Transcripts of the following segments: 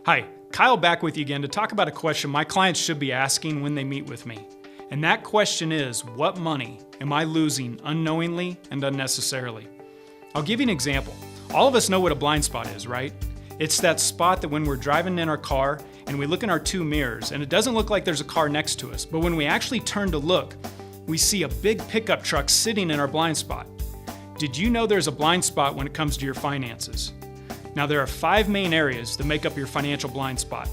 Hi, Kyle back with you again to talk about a question my clients should be asking when they meet with me. And that question is, what money am I losing unknowingly and unnecessarily? I'll give you an example. All of us know what a blind spot is, right? It's that spot that when we're driving in our car and we look in our two mirrors and it doesn't look like there's a car next to us, but when we actually turn to look, we see a big pickup truck sitting in our blind spot. Did you know there's a blind spot when it comes to your finances? Now, there are 5 main areas that make up your financial blind spot.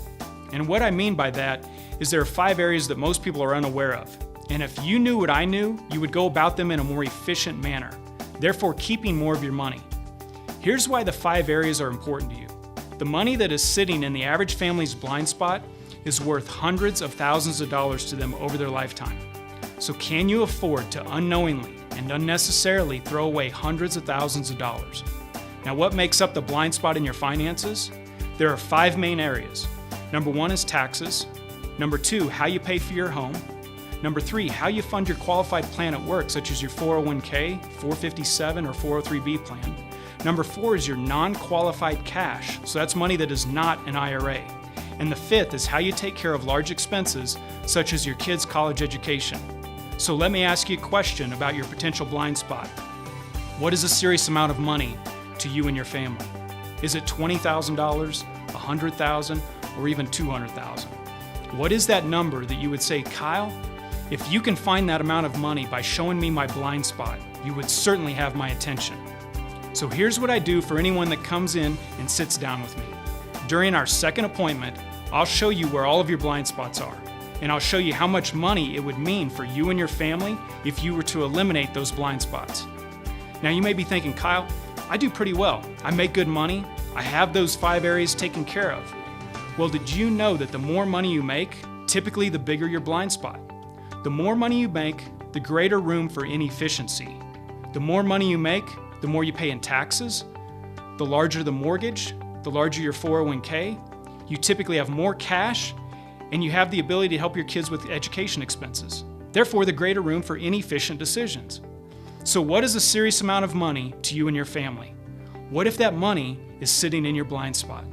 And what I mean by that is there are 5 areas that most people are unaware of. And if you knew what I knew, you would go about them in a more efficient manner, therefore keeping more of your money. Here's why the 5 areas are important to you. The money that is sitting in the average family's blind spot is worth hundreds of thousands of dollars to them over their lifetime. So can you afford to unknowingly and unnecessarily throw away hundreds of thousands of dollars? Now, what makes up the blind spot in your finances? There are 5 main areas. Number 1 is taxes. Number 2, how you pay for your home. Number 3, how you fund your qualified plan at work, such as your 401k, 457, or 403b plan. Number 4 is your non-qualified cash, so that's money that is not an IRA. And the 5th is how you take care of large expenses, such as your kids' college education. So let me ask you a question about your potential blind spot. What is a serious amount of money to you and your family? Is it $20,000, $100,000, or even $200,000? What is that number that you would say, Kyle, if you can find that amount of money by showing me my blind spot, you would certainly have my attention. So here's what I do for anyone that comes in and sits down with me. During our second appointment, I'll show you where all of your blind spots are, and I'll show you how much money it would mean for you and your family if you were to eliminate those blind spots. Now you may be thinking, Kyle, I do pretty well. I make good money. I have those 5 areas taken care of. Well, did you know that the more money you make, typically the bigger your blind spot? The more money you make, the greater room for inefficiency. The more money you make, the more you pay in taxes. The larger the mortgage, the larger your 401k. You typically have more cash, and you have the ability to help your kids with education expenses. Therefore, the greater room for inefficient decisions. So what is a serious amount of money to you and your family? What if that money is sitting in your blind spot?